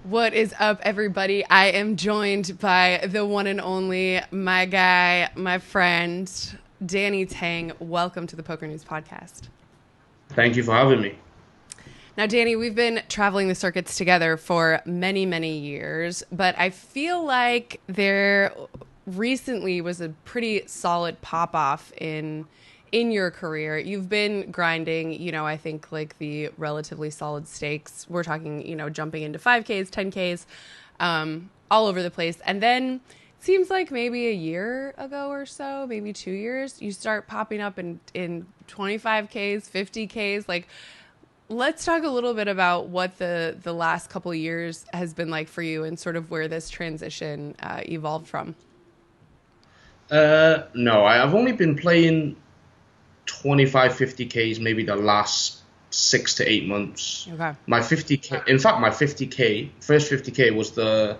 What is up, everybody? I am joined by the one and only, my guy, my friend, Danny Tang. Welcome to the PokerNews podcast. Thank you for having me. Now, Danny, we've been traveling the circuits together for many, many years, but I feel like there recently was a pretty solid pop off in your career. You've been grinding, I think like the relatively solid stakes. We're talking, jumping into 5Ks, 10Ks, all over the place. And then it seems like maybe a year ago or so, maybe 2 years, you start popping up in 25Ks, 50Ks. Like, let's talk a little bit about what the last couple of years has been like for you and sort of where this transition evolved from. No, I've only been playing 25, 50Ks maybe the last 6 to 8 months. Okay. My 50K, in fact, my 50K, first 50K was the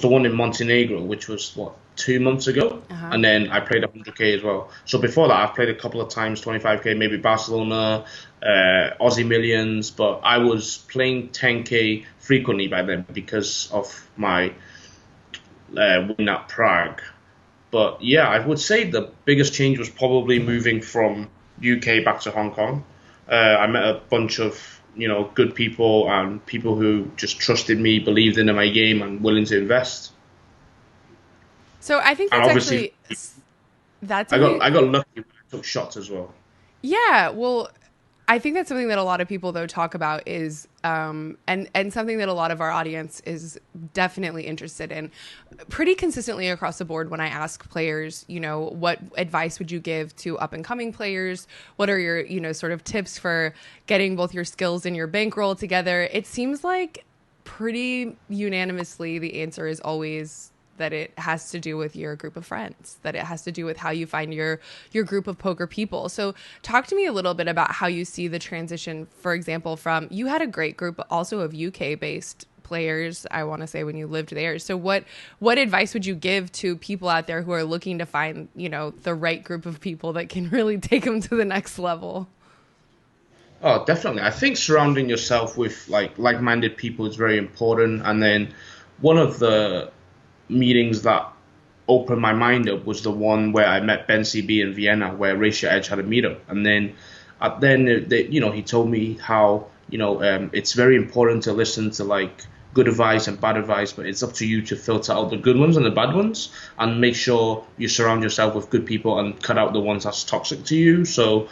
one in Montenegro, which was what, 2 months ago, Uh-huh. and then I played 100K as well. So before that, I've played a couple of times 25K, maybe Barcelona, Aussie Millions, but I was playing 10K frequently by then because of my win at Prague. But yeah, I would say the biggest change was probably moving from UK back to Hong Kong. I met a bunch of good people and people who just trusted me, believed in my game, and willing to invest. So I think And that's obviously, actually that's I got something. I got lucky when I took shots as well. Yeah, well, I think that's something that a lot of people though talk about is and something that a lot of our audience is definitely interested in. Pretty consistently across the board when I ask players, what advice would you give to up and coming players? What are your, sort of tips for getting both your skills and your bankroll together? It seems like pretty unanimously the answer is always that it has to do with your group of friends, that it has to do with how you find your group of poker people. So talk to me a little bit about how you see the transition, for example, from you had a great group also of UK based players, I want to say, when you lived there. So what advice would you give to people out there who are looking to find, the right group of people that can really take them to the next level? Oh, definitely. I think surrounding yourself with like-minded people is very important. And then one of the meetings that opened my mind up was the one where I met Ben CB in Vienna, where Ratio Edge had a meetup, and then he told me how it's very important to listen to like good advice and bad advice, but it's up to you to filter out the good ones and the bad ones, and make sure you surround yourself with good people and cut out the ones that's toxic to you. So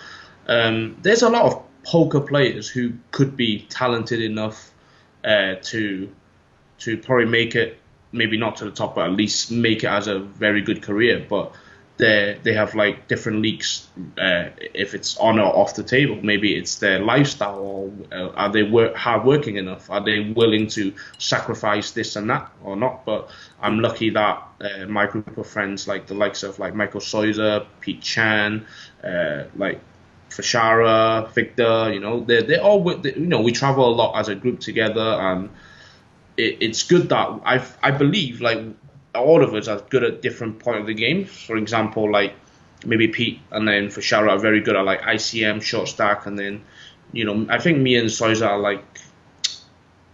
there's a lot of poker players who could be talented enough to probably make it, maybe not to the top, but at least make it as a very good career. But they have like different leaks. If it's on or off the table, maybe it's their lifestyle, or are they hard working enough? Are they willing to sacrifice this and that or not? But I'm lucky that my group of friends, like the likes of like Michael Soiser, Pete Chan, like Fashara, Victor, they're all we travel a lot as a group together, and it's good that I believe like all of us are good at different point of the game. For example, like maybe Pete and then Fashara are very good at like ICM, short stack, and then I think me and Soiza are like,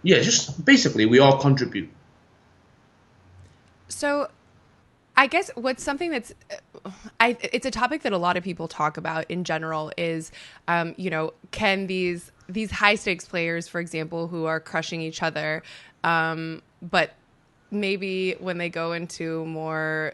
yeah, just basically we all contribute. So I guess what's something that's, it's a topic that a lot of people talk about in general is, can these high stakes players, for example, who are crushing each other, but maybe when they go into more,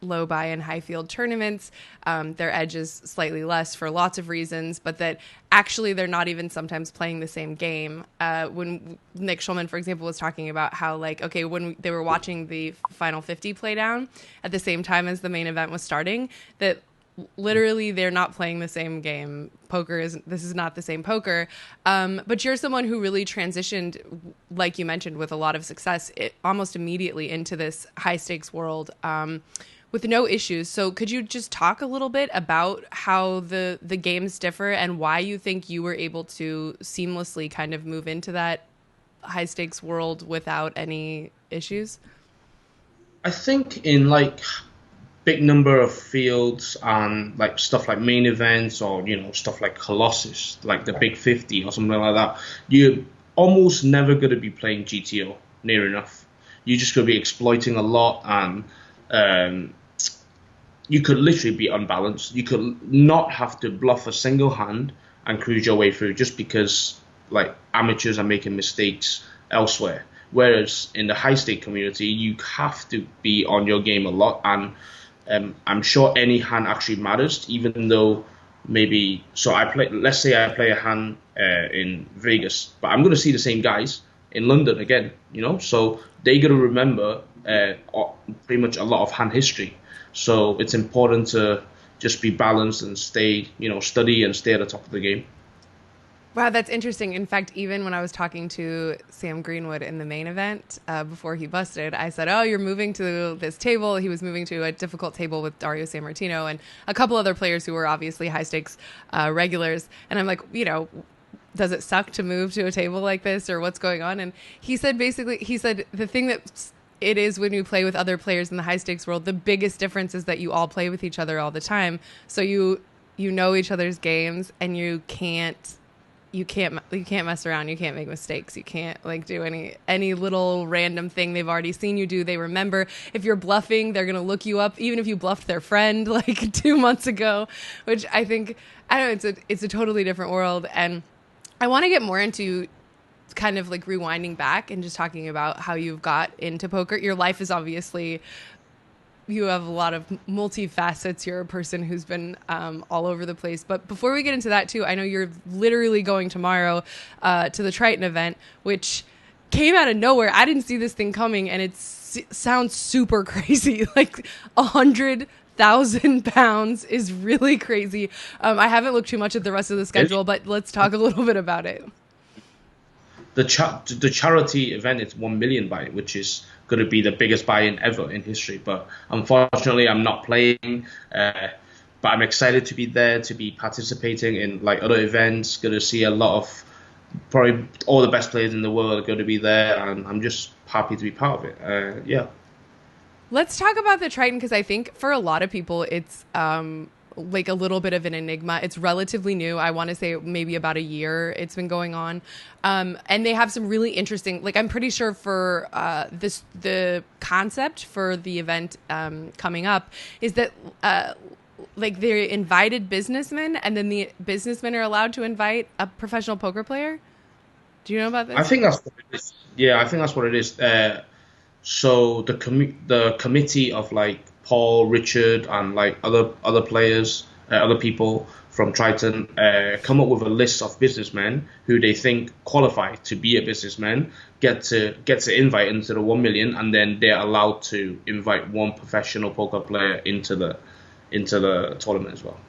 low buy and high field tournaments, their edge is slightly less for lots of reasons, but that actually they're not even sometimes playing the same game. When Nick Schulman, for example, was talking about how, like, okay, when they were watching the final 50 play down at the same time as the main event was starting, that literally they're not playing the same game. This is not the same poker. But you're someone who really transitioned, like you mentioned, with a lot of success, almost immediately into this high stakes world. With no issues. So could you just talk a little bit about how the games differ and why you think you were able to seamlessly kind of move into that high stakes world without any issues? I think in like big number of fields and like stuff like main events, or stuff like Colossus, like the Big 50 or something like that, you almost never going to be playing GTO near enough. You're just going to be exploiting a lot, and you could literally be unbalanced. You could not have to bluff a single hand and cruise your way through just because like amateurs are making mistakes elsewhere. Whereas in the high stake community, you have to be on your game a lot, and I'm sure any hand actually matters, even though maybe so I play. Let's say I play a hand in Vegas, but I'm going to see the same guys in London again. So they're going to remember pretty much a lot of hand history. So it's important to just be balanced and stay, study and stay at the top of the game. Wow, that's interesting. In fact, even when I was talking to Sam Greenwood in the main event before he busted, I said, oh, you're moving to this table. He was moving to a difficult table with Dario Sammartino and a couple other players who were obviously high stakes regulars. And I'm like, does it suck to move to a table like this, or what's going on? And he said the thing that it is when you play with other players in the high stakes world, the biggest difference is that you all play with each other all the time. So you know each other's games, and you can't mess around. You can't make mistakes. You can't do any little random thing they've already seen you do. They remember. If you're bluffing, they're going to look you up, even if you bluffed their friend 2 months ago, which I don't know, it's a totally different world. And I want to get more into kind of rewinding back and just talking about how you've got into poker. Your life is obviously, you have a lot of multifacets. You're a person who's been all over the place. But before we get into that too, I know you're literally going tomorrow to the Triton event, which came out of nowhere. I didn't see this thing coming, and it sounds super crazy. 100,000 pounds is really crazy. I haven't looked too much at the rest of the schedule, but let's talk a little bit about it. The charity event is 1 million buy-in, which is going to be the biggest buy-in ever in history. But unfortunately, I'm not playing. But I'm excited to be there, to be participating in other events. Going to see a lot of probably all the best players in the world are going to be there, and I'm just happy to be part of it. Yeah. Let's talk about the Triton, because I think for a lot of people, it's a little bit of an enigma. It's relatively new. I want to say maybe about a year it's been going on. And they have some really interesting, I'm pretty sure for the concept for the event coming up is that they invited businessmen, and then the businessmen are allowed to invite a professional poker player. Do you know about this? I think that's what it is. Yeah, I think that's what it is. So the committee of Paul, Richard, and other players, other people from Triton, come up with a list of businessmen who they think qualify to be a businessman, get to invite into the 1 million, and then they're allowed to invite one professional poker player into the tournament as well.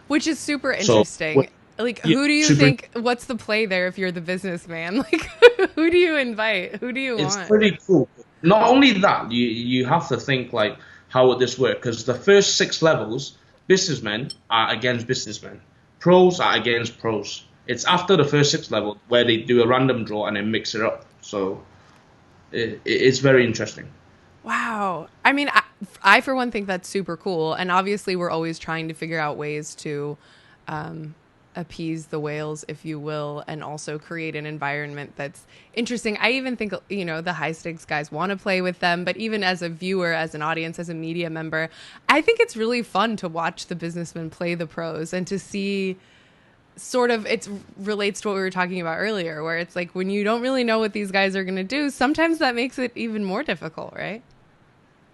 Which is super interesting. Who do you think? What's the play there if you're the businessman? Who do you invite? Who do you want? It's pretty cool. Not only that, you have to think how would this work? Because the first 6 levels, businessmen are against businessmen, pros are against pros. It's after the first 6 level where they do a random draw and then mix it up. So it's very interesting. Wow. I mean, I for one think that's super cool, and obviously we're always trying to figure out ways to appease the whales, if you will, and also create an environment that's interesting. I even think, the high stakes guys want to play with them, but even as a viewer, as an audience, as a media member, I think it's really fun to watch the businessmen play the pros and to see it relates to what we were talking about earlier, where it's when you don't really know what these guys are going to do, sometimes that makes it even more difficult, right?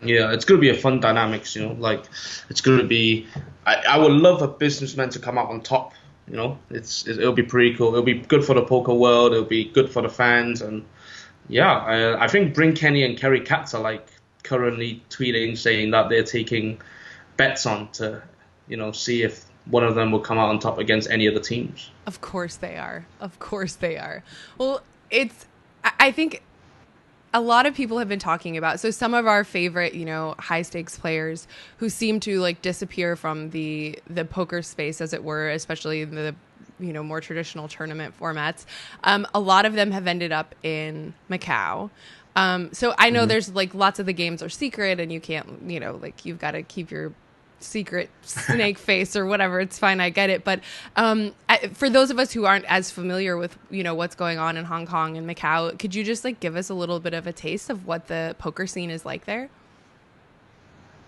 Yeah, it's going to be a fun dynamics, it's going to be, I would love a businessman to come out on top. It'll be pretty cool. It'll be good for the poker world. It'll be good for the fans, and yeah, I think Bryn Kenny and Kerry Katz are currently tweeting saying that they're taking bets on to, see if one of them will come out on top against any of the teams. Of course they are. Well, I think a lot of people have been talking about, so some of our favorite, high stakes players who seem to disappear from the poker space, as it were, especially in the, more traditional tournament formats. A lot of them have ended up in Macau. So I know there's lots of the games are secret, and you can't, you've got to keep your secret snake face or whatever. It's fine. I get it. But for those of us who aren't as familiar with, what's going on in Hong Kong and Macau, could you just give us a little bit of a taste of what the poker scene is like there?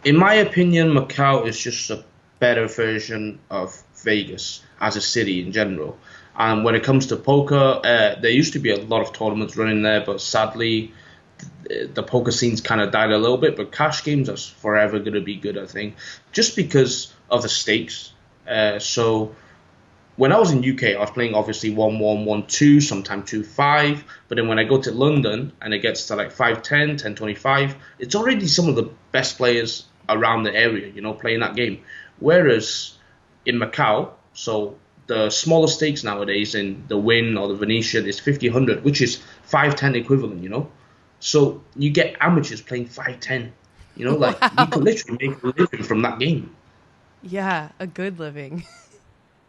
In my opinion, Macau is just a better version of Vegas as a city in general. And when it comes to poker, there used to be a lot of tournaments running there, but sadly, the poker scene's kind of died a little bit. But cash games are forever going to be good, I think, just because of the stakes. So when I was in UK, I was playing obviously 1-1, 1-2, sometimes 2-5. But then when I go to London and it gets to 5-10, 10-25, it's already some of the best players around the area, playing that game. Whereas in Macau, so the smaller stakes nowadays in the Win or the Venetian is 50, 100, which is 5-10 equivalent, So you get amateurs playing 5-10, you could literally make a living from that game. Yeah, a good living.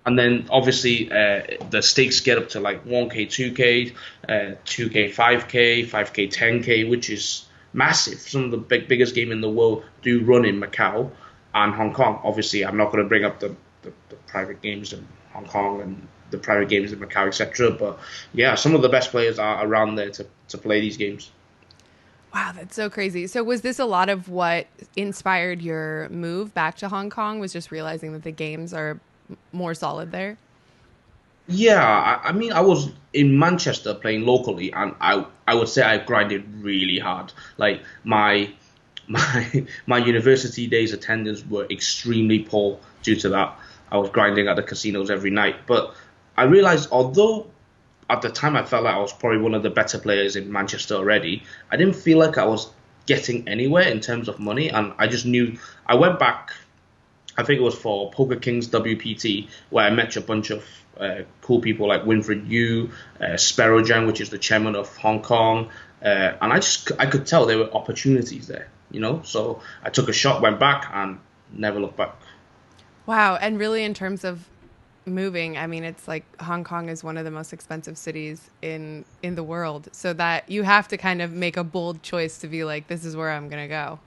And then obviously the stakes get up to 1K, 2K, 2K, 5K, 5K, 10K, which is massive. Some of the biggest game in the world do run in Macau and Hong Kong. Obviously, I'm not going to bring up the private games in Hong Kong and the private games in Macau, etc. But yeah, some of the best players are around there to play these games. Wow, that's so crazy. So was this a lot of what inspired your move back to Hong Kong, was just realizing that the games are more solid there? Yeah, I mean, I was in Manchester playing locally, and I would say I grinded really hard. My university days attendance were extremely poor due to that. I was grinding at the casinos every night. But I realized, although at the time I felt like I was probably one of the better players in Manchester already, I didn't feel like I was getting anywhere in terms of money. And I just knew, I went back, I think it was for Poker Kings WPT, where I met a bunch of cool people like Winfred Yu, Sparrow Jang, which is the chairman of Hong Kong. And I could tell there were opportunities there, So I took a shot, went back, and never looked back. Wow. And really, in terms of moving, I mean, it's Hong Kong is one of the most expensive cities in the world. So that you have to kind of make a bold choice to be this is where I'm going to go.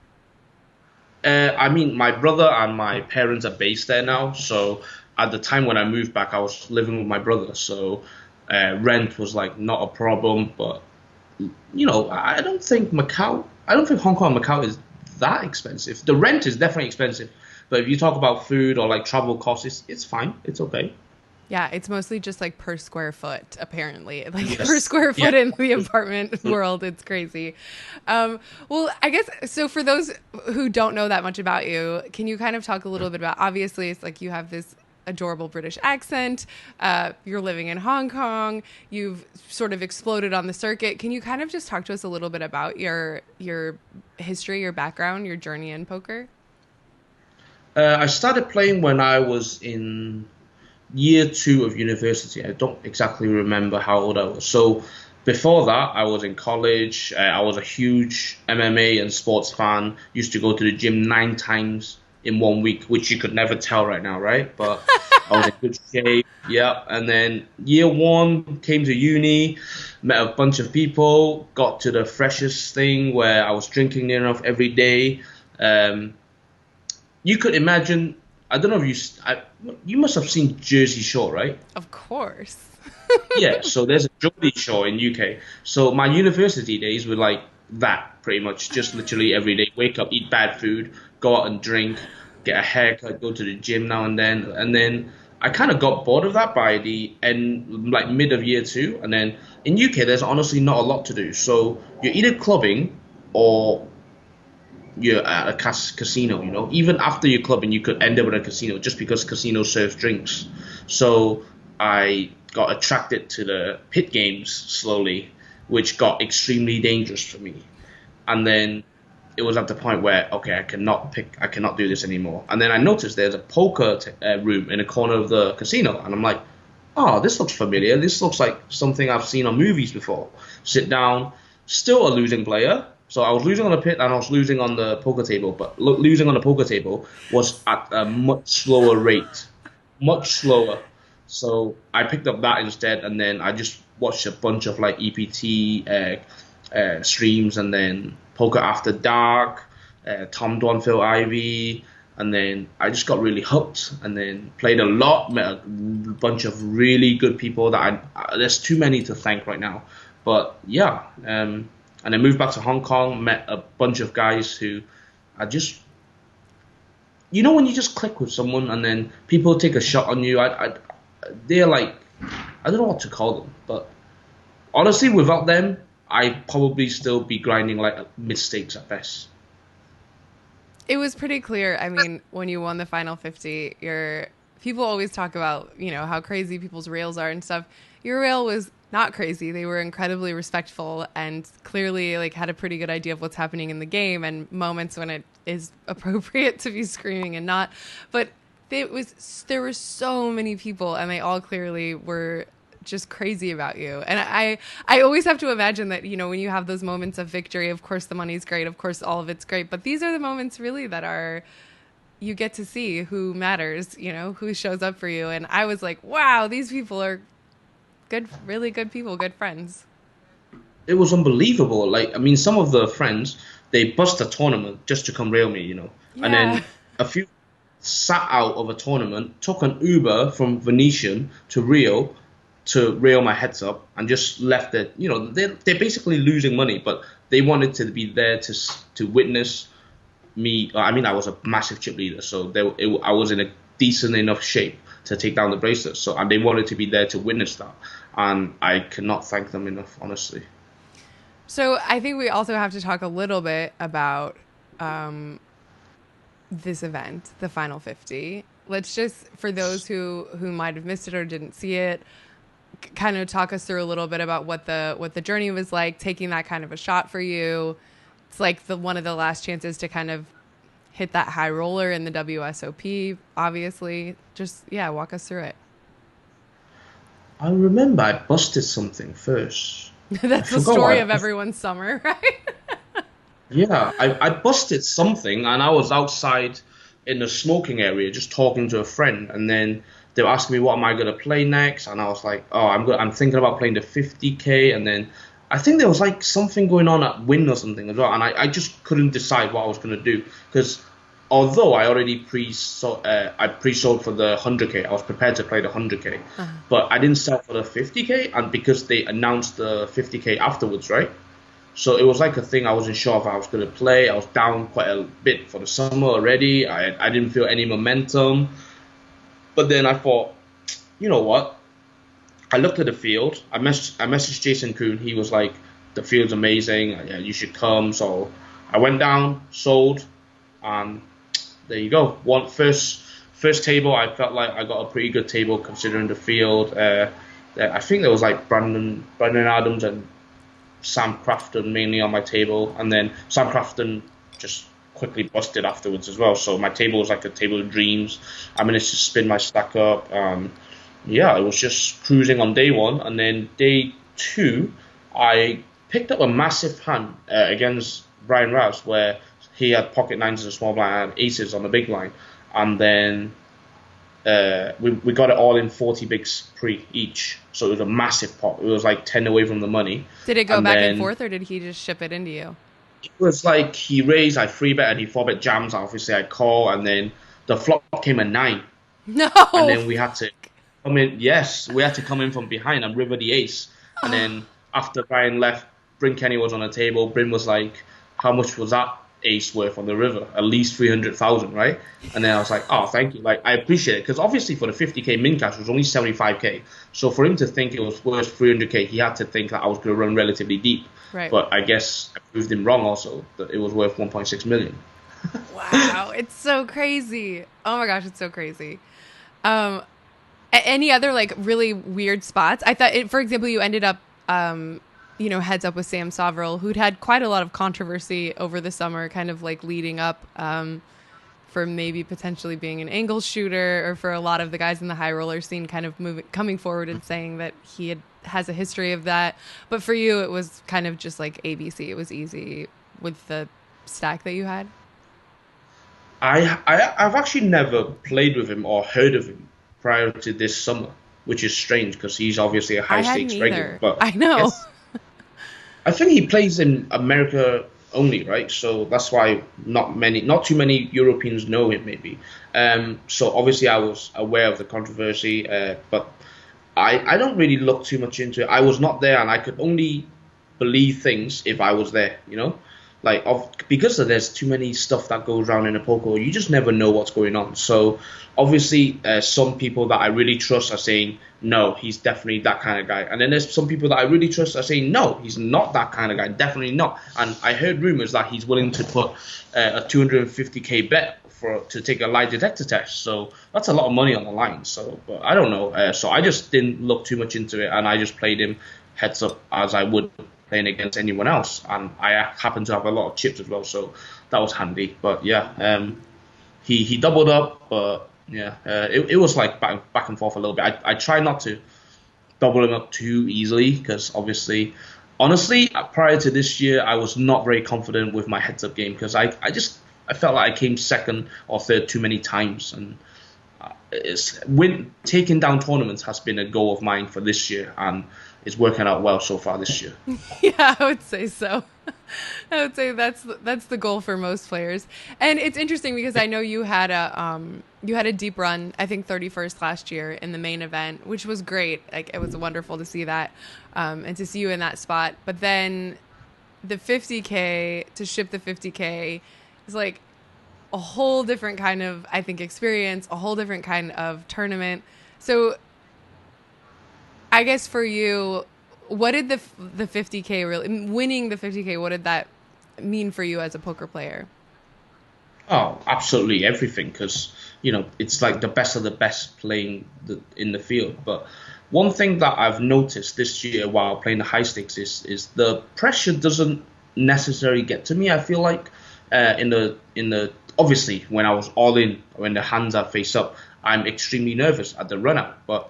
I mean, my brother and my parents are based there now. So at the time when I moved back, I was living with my brother. So rent was not a problem. But, I don't think Hong Kong and Macau is that expensive. The rent is definitely expensive. But if you talk about food or travel costs, it's fine. It's okay. Yeah, it's mostly just per square foot, apparently. Yes. Per square foot in the apartment world, it's crazy. Well, I guess, so for those who don't know that much about you, can you kind of talk a little bit about, obviously, it's you have this adorable British accent, you're living in Hong Kong, you've sort of exploded on the circuit. Can you kind of just talk to us a little bit about your history, your background, your journey in poker? I started playing when I was in year 2 of university. I don't exactly remember how old I was. So before that, I was in college. I was a huge MMA and sports fan. Used to go to the gym 9 times in 1 week, which you could never tell right now, right? But I was in good shape. Yeah. And then year 1, came to uni, met a bunch of people, got to the freshest thing where I was drinking near enough every day. You could imagine, I don't know if you must have seen Jersey Shore, right? Of course. Yeah, so there's a Geordie Shore in UK. So my university days were like that, pretty much, just literally every day. Wake up, eat bad food, go out and drink, get a haircut, go to the gym now and then. And then I kind of got bored of that by the end, mid of year 2. And then in UK, there's honestly not a lot to do. So you're either clubbing or you're at a casino, Even after your clubbing, you could end up at a casino just because casino serves drinks. So I got attracted to the pit games slowly, which got extremely dangerous for me. And then it was at the point where, okay, I cannot do this anymore. And then I noticed there's a poker room in a corner of the casino. And I'm like, oh, this looks familiar. This looks like something I've seen on movies before. Sit down, still a losing player. So I was losing on the pit and I was losing on the poker table, but losing on the poker table was at a much slower rate, much slower. So I picked up that instead, and then I just watched a bunch of EPT streams, and then Poker After Dark, Tom Donfield Ivy, And then I just got really hooked, and then played a lot, met a bunch of really good people that there's too many to thank right now. But yeah, and then moved back to Hong Kong, met a bunch of guys who I just, when you just click with someone and then people take a shot on you, they're like, I don't know what to call them, but honestly, without them, I'd probably still be grinding like mid-stakes at best. It was pretty clear. I mean, when you won the final 50, people always talk about, how crazy people's rails are and stuff. Your rail was not crazy. They were incredibly respectful and clearly like had a pretty good idea of what's happening in the game and moments when it is appropriate to be screaming and not. But there were so many people and they all clearly were just crazy about you. And I always have to imagine that, when you have those moments of victory, of course the money's great, of course all of it's great, but these are the moments really that you get to see who matters, who shows up for you. And I was like, wow, these people are good, really good people, good friends. It was unbelievable. Like, I mean, some of the friends, they bust a tournament just to come rail me, Yeah. And then a few sat out of a tournament, took an Uber from Venetian to Rio to rail my heads up, and just left it. They're basically losing money, but they wanted to be there to witness me. I mean, I was a massive chip leader, so I was in a decent enough shape to take down the bracelet. So, and they wanted to be there to witness that, and I cannot thank them enough, honestly. So I think we also have to talk a little bit about this event, the Final 50. Let's just, for those who might have missed it or didn't see it, kind of talk us through a little bit about what the journey was like, taking that kind of a shot for you. It's like one of the last chances to kind of hit that high roller in the WSOP, obviously. Just, walk us through it. I remember I busted something first. That's the story of everyone's summer, right? Yeah, I busted something, and I was outside in the smoking area just talking to a friend, and then they were asking me what am I going to play next, and I was like, oh, I'm thinking about playing the 50K, and then I think there was like something going on at Win or something as well, and I just couldn't decide what I was going to do, because although I already pre-sold for the 100K, I was prepared to play the 100K, but I didn't sell for the 50K, and because they announced the 50K afterwards, right? So it was like a thing I wasn't sure if I was going to play. I was down quite a bit for the summer already. I didn't feel any momentum. But then I thought, you know what? I looked at the field. I messaged Jason Kuhn. He was like, the field's amazing. Yeah, you should come. So I went down, sold, and there you go. First table, I felt like I got a pretty good table considering the field. I think there was like Brandon Adams and Sam Crafton mainly on my table, and then Sam Crafton just quickly busted afterwards as well. So my table was like a table of dreams. I managed to spin my stack up. It was just cruising on day one, and then day two, I picked up a massive hand against Brian Rast, where he had pocket nines as a small blind and aces on the big line, and then we got it all in 40 bigs pre each, so it was a massive pot. It was like 10 away from the money. Did it go back and forth, or did he just ship it into you? It was like he raised, I 3-bet, and he 4-bet jams. Obviously, I call, and then the flop came a 9. No. And then we had to come in. Yes, we had to come in from behind and river the ace. And then after Brian left, Bryn Kenny was on the table. Bryn was like, "How much was that ace worth on the river? At least 300,000, right?" And then I was like, "Oh, thank you. Like, I appreciate it." Because obviously for the 50K min cash, it was only 75K. So for him to think it was worth 300K, he had to think that I was going to run relatively deep. Right. But I guess I proved him wrong also, that it was worth 1.6 million. Wow, it's so crazy. Oh my gosh, it's so crazy. Any other like really weird spots? I thought, for example, you ended up, heads up with Sam Soverel, who'd had quite a lot of controversy over the summer, kind of like leading up for maybe potentially being an angle shooter, or for a lot of the guys in the high roller scene kind of coming forward and saying that he has a history of that. But for you, it was kind of just like ABC. It was easy with the stack that you had. I've actually never played with him or heard of him prior to this summer, which is strange because he's obviously a high stakes regular. But I know. I think he plays in America only, right? So that's why not too many Europeans know him, maybe. So obviously I was aware of the controversy, but I don't really look too much into it. I was not there, and I could only believe things if I was there, you know? Because there's too many stuff that goes around in a poker, you just never know what's going on. So obviously, some people that I really trust are saying no, he's definitely that kind of guy, and then there's some people that I really trust are saying no, he's not that kind of guy, definitely not. And I heard rumors that he's willing to put a 250k bet to take a lie detector test. So that's a lot of money on the line. So, but I don't know. So I just didn't look too much into it, and I just played him heads up as I would playing against anyone else, and I happen to have a lot of chips as well, so that was handy. But yeah, he doubled up, but yeah, it was like back and forth a little bit. I try not to double him up too easily because honestly, prior to this year, I was not very confident with my heads up game because I felt like I came second or third too many times, and taking down tournaments has been a goal of mine for this year, and it's working out well so far this year. Yeah, I would say so. I would say that's the goal for most players. And it's interesting because I know you had a deep run, I think 31st last year in the main event, which was great. Like it was wonderful to see that, and to see you in that spot. But then the 50K, to ship the 50K is like a whole different kind of, I think, experience, a whole different kind of tournament. So I guess for you, what did the 50K really, winning the 50K, what did that mean for you as a poker player? Oh, absolutely everything, because it's like the best of the best playing in the field. But one thing that I've noticed this year while playing the high stakes is the pressure doesn't necessarily get to me. I feel like in the obviously when I was all in, when the hands are face up, I'm extremely nervous at the run out. But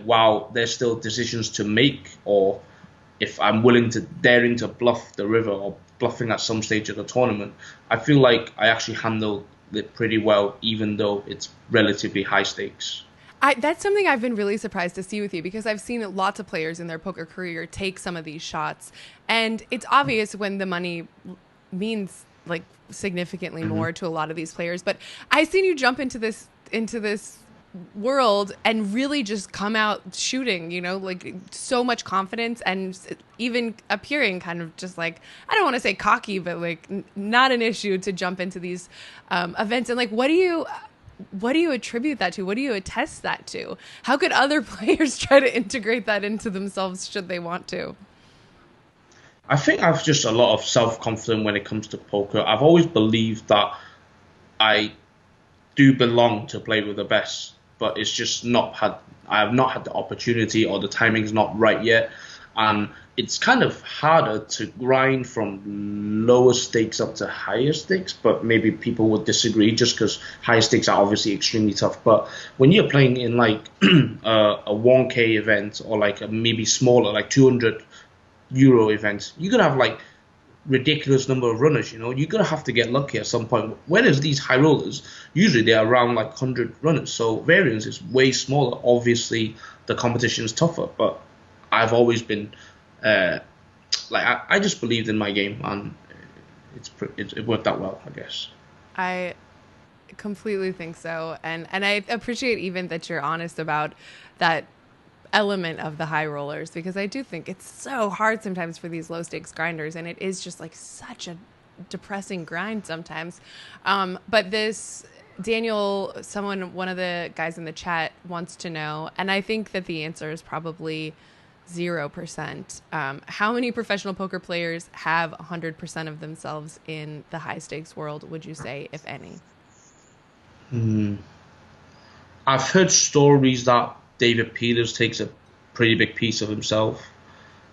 while there's still decisions to make, or if I'm daring to bluff the river or bluffing at some stage of the tournament, I feel like I actually handled it pretty well, even though it's relatively high stakes. That's something I've been really surprised to see with you because I've seen lots of players in their poker career take some of these shots, and it's obvious when the money means like significantly more to a lot of these players. But I've seen you jump into this world and really just come out shooting, like so much confidence, and even appearing kind of just like, I don't want to say cocky, but like not an issue to jump into these events. And like, what do you attribute that to? What do you attest that to? How could other players try to integrate that into themselves should they want to? I think I've just a lot of self-confidence when it comes to poker. I've always believed that I do belong to play with the best, but it's just I have not had the opportunity, or the timing's not right yet. And it's kind of harder to grind from lower stakes up to higher stakes, but maybe people would disagree just because higher stakes are obviously extremely tough. But when you're playing in like a 1K event, or like a maybe smaller, like 200 euro events, you're going to have like ridiculous number of runners, you're gonna have to get lucky at some point. Whereas these high rollers, usually they're around like 100 runners, so variance is way smaller. Obviously the competition is tougher, but I've always been I just believed in my game, and it worked out well, I guess. I completely think so, and I appreciate even that you're honest about that element of the high rollers, because I do think it's so hard sometimes for these low stakes grinders, and it is just like such a depressing grind sometimes. But this Daniel, one of the guys in the chat wants to know, and I think that the answer is probably 0%. How many professional poker players have 100% of themselves in the high stakes world, would you say, if any? I've heard stories that David Peters takes a pretty big piece of himself.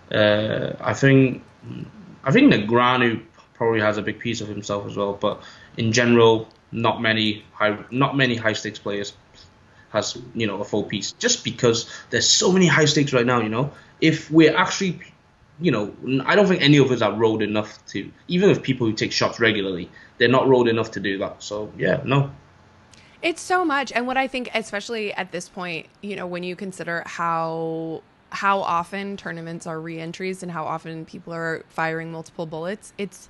I think Negranu probably has a big piece of himself as well. But in general, not many high stakes players has a full piece, just because there's so many high stakes right now. If we're actually I don't think any of us are rolled enough to, even if people who take shots regularly, they're not rolled enough to do that. So yeah, no. It's so much. And what I think, especially at this point, when you consider how often tournaments are re-entries and how often people are firing multiple bullets, it's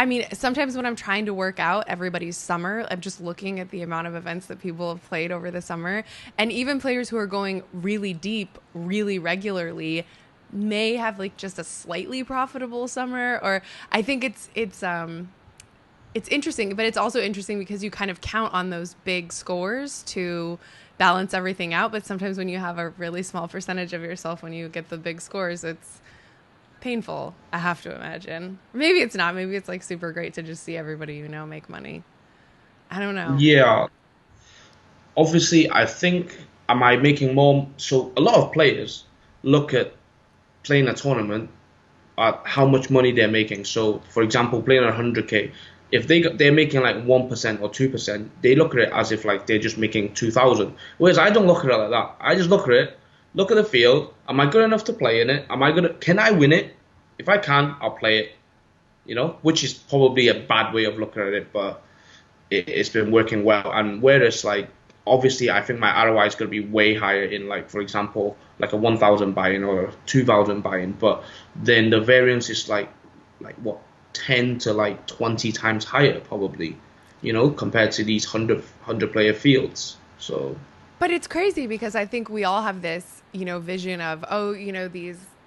I mean, sometimes when I'm trying to work out everybody's summer, I'm just looking at the amount of events that people have played over the summer. And even players who are going really deep, really regularly may have like just a slightly profitable summer. Or I think it's interesting, but it's also interesting because you kind of count on those big scores to balance everything out. But sometimes when you have a really small percentage of yourself, when you get the big scores, it's painful, I have to imagine. Maybe it's not. Maybe it's like super great to just see everybody you know make money. I don't know. Yeah, obviously, I think, am I making more? So a lot of players look at playing a tournament at how much money they're making. So, for example, playing 100K, if they're making like 1% or 2%, they look at it as if like they're just making 2,000. Whereas I don't look at it like that. I just look at it, look at the field. Am I good enough to play in it? Can I win it? If I can, I'll play it. Which is probably a bad way of looking at it, but it's been working well. And whereas like obviously I think my ROI is going to be way higher in like, for example, like a 1,000 buy-in or a 2,000 buy-in, but then the variance is like what, 10 to like 20 times higher probably, compared to these 100 player fields. So But it's crazy because I think we all have this, vision of, oh,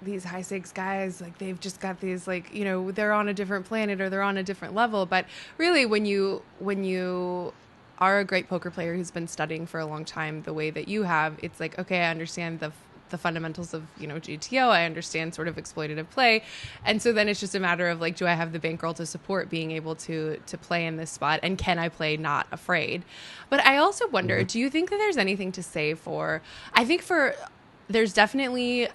these high stakes guys, like they've just got these like, they're on a different planet or they're on a different level. But really when you are a great poker player who's been studying for a long time the way that you have, it's like, okay, I understand the fundamentals of, GTO. I understand sort of exploitative play. And so then it's just a matter of like, do I have the bankroll to support being able to play in this spot? And can I play not afraid? But I also wonder, do you think that there's anything to say there's definitely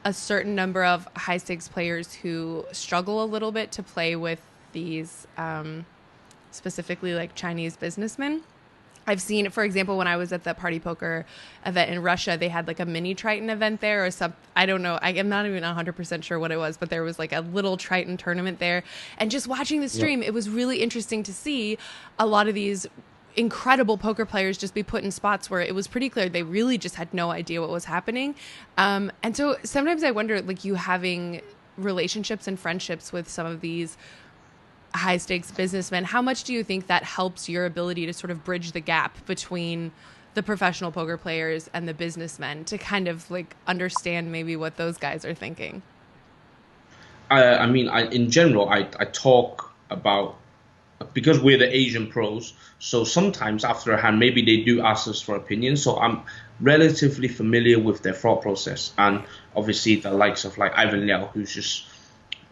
a certain number of high stakes players who struggle a little bit to play with these, specifically like Chinese businessmen. I've seen, for example, when I was at the party poker event in Russia, they had like a mini Triton event there or some, I don't know. I'm not even 100% sure what it was, but there was like a little Triton tournament there. And just watching the stream, It was really interesting to see a lot of these incredible poker players just be put in spots where it was pretty clear they really just had no idea what was happening. And so sometimes I wonder, like, you having relationships and friendships with some of these high stakes businessmen, how much do you think that helps your ability to sort of bridge the gap between the professional poker players and the businessmen to kind of like understand maybe what those guys are thinking? In general, I talk about, because we're the Asian pros, so sometimes after a hand, maybe they do ask us for opinions. So I'm relatively familiar with their thought process. And obviously the likes of like Ivan Liao, who's just,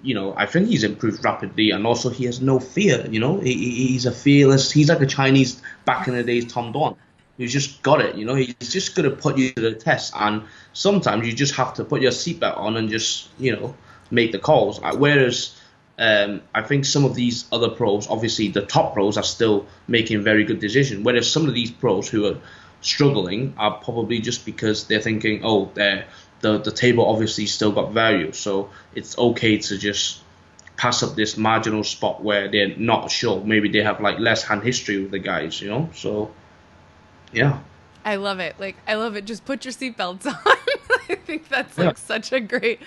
I think he's improved rapidly, and also he has no fear. He's a fearless. He's like a Chinese back in the days Tom Dwan, who's just got it. He's just gonna put you to the test, and sometimes you just have to put your seatbelt on and just make the calls. Whereas I think some of these other pros, obviously the top pros, are still making very good decisions. Whereas some of these pros who are struggling are probably just because they're thinking, oh, the table obviously still got value, so it's okay to just pass up this marginal spot where they're not sure. Maybe they have like less hand history with the guys, So, yeah. I love it. Like, I love it. Just put your seatbelts on. I think that's like such a great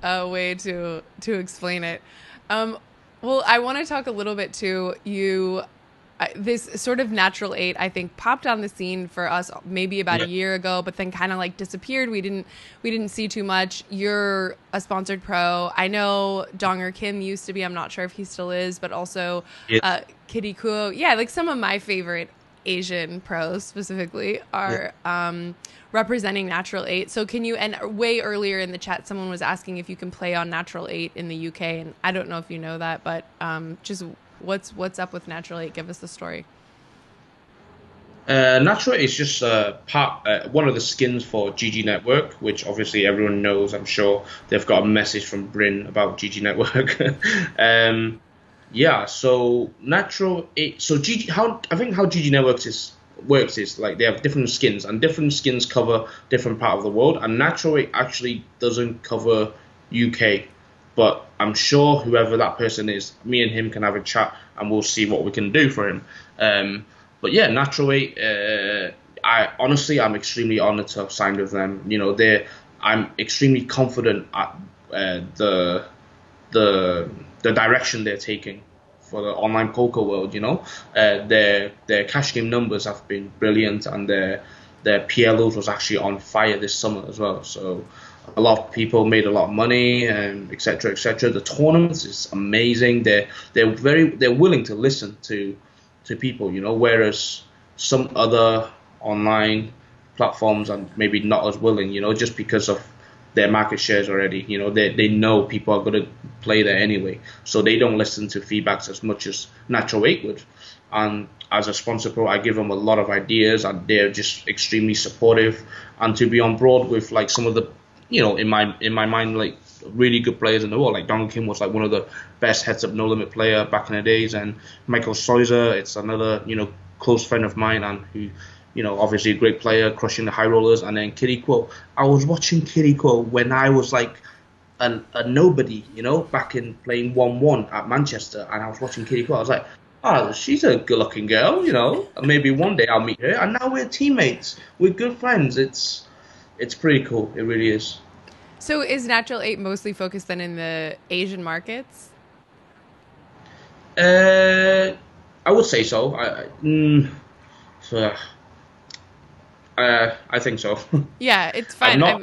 way to explain it. Well, I want to talk a little bit to you. This sort of NaturalEight, I think, popped on the scene for us maybe about a year ago, but then kind of like disappeared. We didn't see too much. You're a sponsored pro. I know Donger Kim used to be. I'm not sure if he still is, but also Kitty Kuo. Yeah, like some of my favorite Asian pros specifically are representing NaturalEight. So can you, and way earlier in the chat, someone was asking if you can play on NaturalEight in the UK, and I don't know if you know that, but just what's up with NaturalEight? Give us the story. NaturalEight is just one of the skins for GG Network, which obviously everyone knows. I'm sure they've got a message from Bryn about GG Network. Yeah, so NaturalEight. So I think how GG Networks works is like they have different skins, and different skins cover different part of the world. And NaturalEight actually doesn't cover UK, but I'm sure whoever that person is, me and him can have a chat, and we'll see what we can do for him. But yeah, NaturalEight. I'm extremely honored to have signed with them. I'm extremely confident at the the direction they're taking for the online poker world. Their cash game numbers have been brilliant, and their PLOs was actually on fire this summer as well. So a lot of people made a lot of money, and etc. etc. The tournaments is amazing. They're willing to listen to people, whereas some other online platforms are maybe not as willing, just because of their market shares already. They know people are going to play there anyway, so they don't listen to feedbacks as much as NaturalEight would. And as a sponsor pro, I give them a lot of ideas, and they're just extremely supportive. And to be on board with like some of the, in my mind, like really good players in the world, like Don Kim was like one of the best heads up no limit player back in the days, and Michael Soiser, it's another close friend of mine, and who obviously a great player, crushing the high rollers. And then Kitty Quo. I was watching Kitty Quo when I was like a nobody, back in playing 1-1 at Manchester, and I was watching Kitty Quo. I was like, oh, she's a good-looking girl, maybe one day I'll meet her. And now we're teammates, we're good friends. It's pretty cool. It really is. So is NaturalEight mostly focused then in the Asian markets? I would say so. I think so. Yeah, it's fine. I'm not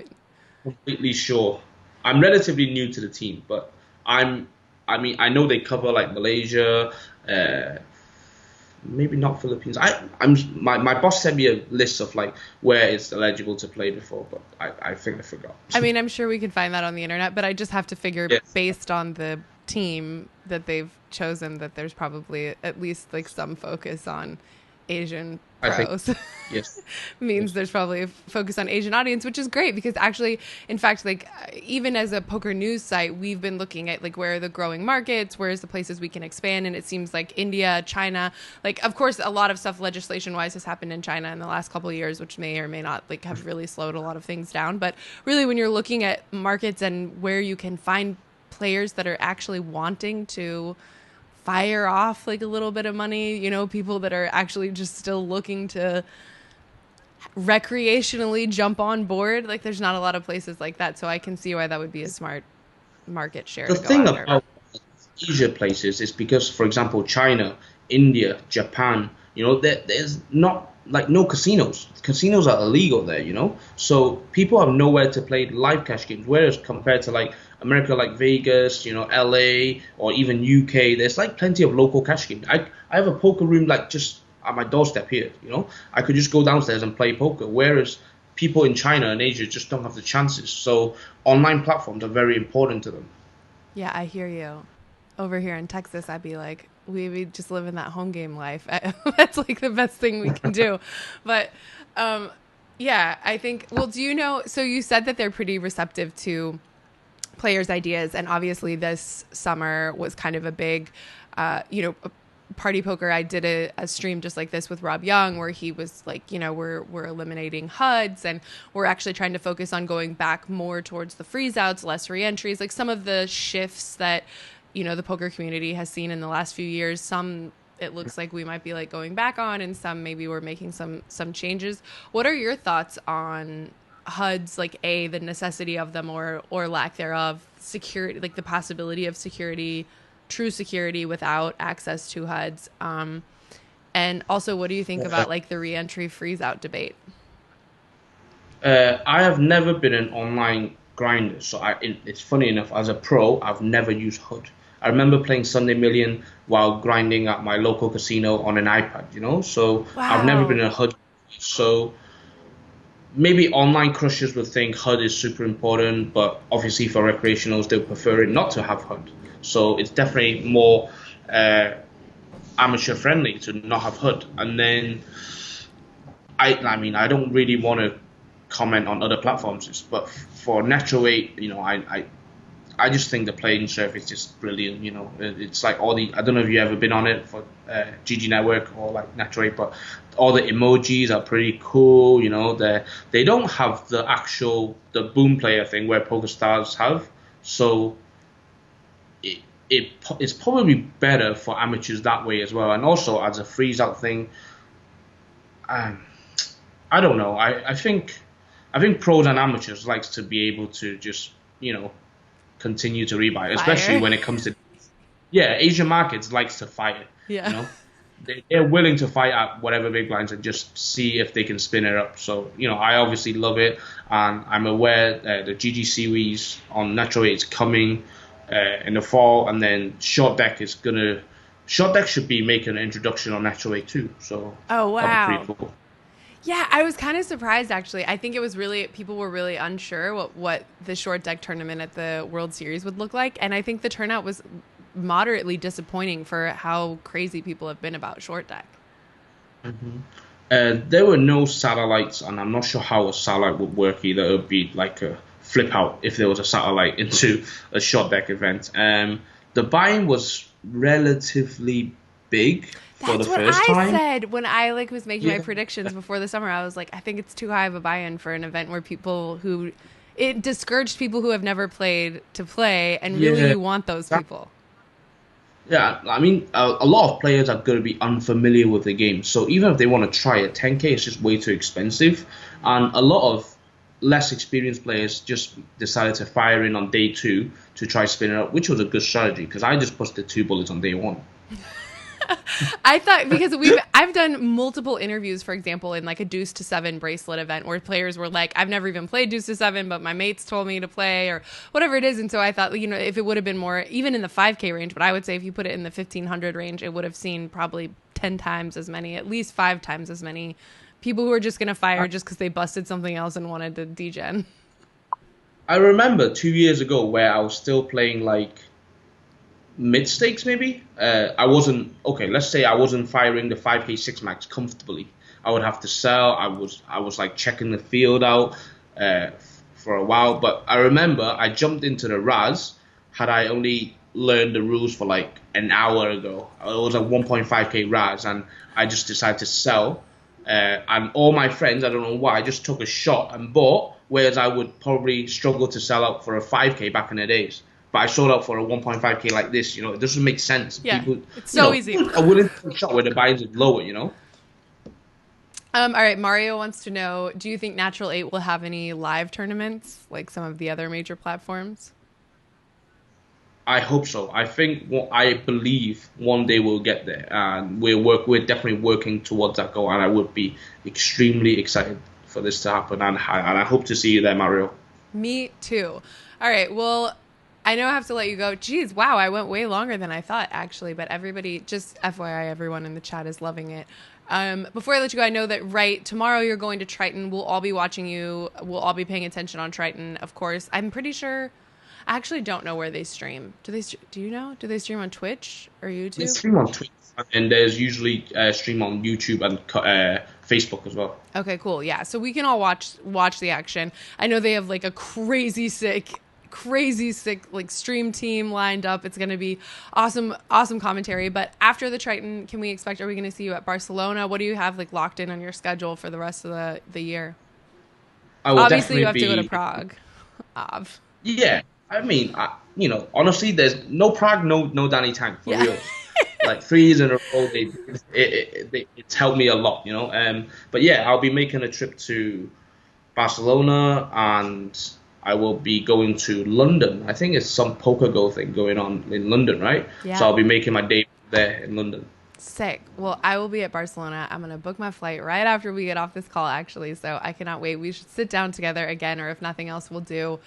completely sure. I'm relatively new to the team, but I know they cover like Malaysia, maybe not Philippines. My boss sent me a list of like where it's eligible to play before, but I think I forgot. I mean, I'm sure we could find that on the internet, but I just have to figure based on the team that they've chosen that there's probably at least like some focus on Asian pros. Yes. Means there's probably a focus on Asian audience, which is great because actually, in fact, like even as a PokerNews site, we've been looking at like where are the growing markets, where's the places we can expand, and it seems like India, China, like of course a lot of stuff legislation wise has happened in China in the last couple of years, which may or may not like have really slowed a lot of things down. But really, when you're looking at markets and where you can find players that are actually wanting to fire off like a little bit of money, people that are actually just still looking to recreationally jump on board, like there's not a lot of places like that, so I can see why that would be a smart market share. The thing about Asia places is because, for example, China, India, Japan, there's not like no casinos. Casinos are illegal there, so people have nowhere to play live cash games, whereas compared to like America, like Vegas, LA, or even UK, there's like plenty of local cash games. I have a poker room like just at my doorstep here, I could just go downstairs and play poker, whereas people in China and Asia just don't have the chances. So online platforms are very important to them. Yeah, I hear you. Over here in Texas, I'd be like, we just live in that home game life. That's like the best thing we can do. But yeah, I think, well, do you know, so you said that they're pretty receptive to players' ideas, and obviously this summer was kind of a big, party poker. I did a stream just like this with Rob Young where he was like, we're eliminating HUDs, and we're actually trying to focus on going back more towards the freeze outs, less reentries, like some of the shifts that, the poker community has seen in the last few years. Some it looks like we might be like going back on, and some maybe we're making some changes. What are your thoughts on HUDs, like the necessity of them or lack thereof, security, like the possibility of security, true security without access to HUDs, and also what do you think about like the re-entry freeze out debate? I have never been an online grinder, so it's funny enough, as a pro I've never used HUD. I remember playing Sunday Million while grinding at my local casino on an iPad, so wow. I've never been a HUD. So maybe online crushers would think HUD is super important, but obviously for recreationals, they'll prefer it not to have HUD. So it's definitely more amateur friendly to not have HUD. And then, I don't really want to comment on other platforms, but for NaturalEight, I just think the playing surface is just brilliant. It's like I don't know if you've ever been on it for GG Network or like NaturalEight, but all the emojis are pretty cool. They don't have the boom player thing where PokerStars have. So it's probably better for amateurs that way as well. And also as a freeze out thing, I don't know. I think pros and amateurs likes to be able to just continue to rebuy, especially when it comes to yeah, Asian markets likes to fight. You Yeah. know, they're willing to fight at whatever big blinds and just see if they can spin it up. So I obviously love it, and I'm aware the GG series on NaturalEight is coming in the fall, and then Short Deck should be making an introduction on NaturalEight too. So Oh, that'll be pretty wow. cool. Yeah, I was kind of surprised actually. I think it was really people were really unsure what the short deck tournament at the World Series would look like, and I think the turnout was moderately disappointing for how crazy people have been about short deck. There were no satellites, and I'm not sure how a satellite would work either. It would be like a flip out if there was a satellite into a short deck event. The buy-in was relatively big for the That's what first I time. said when I was making my Yeah, predictions before the summer. I was like, I think it's too high of a buy-in for an event where it discouraged people who have never played to play, and really yeah, you want those that- people. yeah. I mean, a lot of players are going to be unfamiliar with the game, so even if they want to try it, 10K is just way too expensive, and a lot of less experienced players just decided to fire in on day two to try spinning up, which was a good strategy because I just busted 2 bullets on day one. I thought because I've done multiple interviews, for example, in like a deuce to seven bracelet event where players were like, I've never even played deuce to seven, but my mates told me to play or whatever it is. And so I thought, if it would have been more, even in the 5K range, but I would say if you put it in the 1500 range, it would have seen probably 10 times as many, at least 5 times as many people who are just going to fire just because they busted something else and wanted to degen. I remember 2 years ago where I was still playing like mid stakes maybe. I wasn't okay. Let's say I wasn't firing the 5K six max comfortably. I would have to sell. I was like checking the field out for a while. But I remember I jumped into the Raz. Had I only learned the rules for like an hour ago, it was a 1.5K Raz, and I just decided to sell. And all my friends, I don't know why, just took a shot and bought, whereas I would probably struggle to sell out for a 5K back in the days. But I sold out for a 1.5K like this, it doesn't make sense. Yeah, People, it's so easy. are willing to take a shot where the buy-ins is lower. All right, Mario wants to know, do you think NaturalEight will have any live tournaments like some of the other major platforms? I hope so. I believe one day we'll get there, and we're definitely working towards that goal. And I would be extremely excited for this to happen, and I hope to see you there, Mario. Me too. All right, well, I know I have to let you go. Geez, wow, I went way longer than I thought, actually. But everybody, just FYI, everyone in the chat is loving it. Before I let you go, I know that tomorrow you're going to Triton. We'll all be watching you. We'll all be paying attention on Triton, of course. I'm pretty sure. I actually don't know where they stream. Do you know? Do they stream on Twitch or They YouTube? stream on Twitch, and there's usually stream on YouTube and Facebook as well. Okay, cool. Yeah, so we can all watch the action. I know they have like a crazy sick like stream team lined up. It's going to be awesome commentary. But after the Triton, are we going to see you at Barcelona? What do you have like locked in on your schedule for the rest of the year? I will Obviously, you have definitely to go to be. Prague. Yeah, I mean, honestly, there's no Prague, no Danny Tang for Yeah. real. Like 3 years in a row, it's helped me a lot. But yeah, I'll be making a trip to Barcelona, and I will be going to London. I think it's some poker go thing going on in London, right? Yeah. So I'll be making my debut there in London. Sick. Well, I will be at Barcelona. I'm going to book my flight right after we get off this call, actually. So I cannot wait. We should sit down together again, or if nothing else, we'll do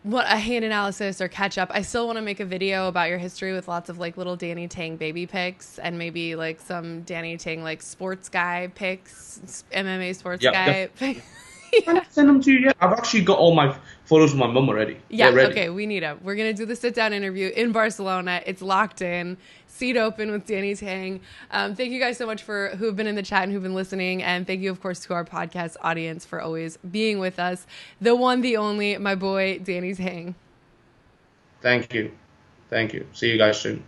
a hand analysis or catch up. I still want to make a video about your history with lots of like little Danny Tang baby pics and maybe like some Danny Tang like sports guy pics, MMA sports guy pics. I'll send them to you. Yeah, I've actually got all my photos of my mum already. Yeah, They're ready. okay, we need them. We're going to do the sit-down interview in Barcelona. It's locked in. Seat open with Danny Tang. Thank you guys so much who have been in the chat and who've been listening. And thank you, of course, to our podcast audience for always being with us. The one, the only, my boy, Danny Tang. Thank you. See you guys soon.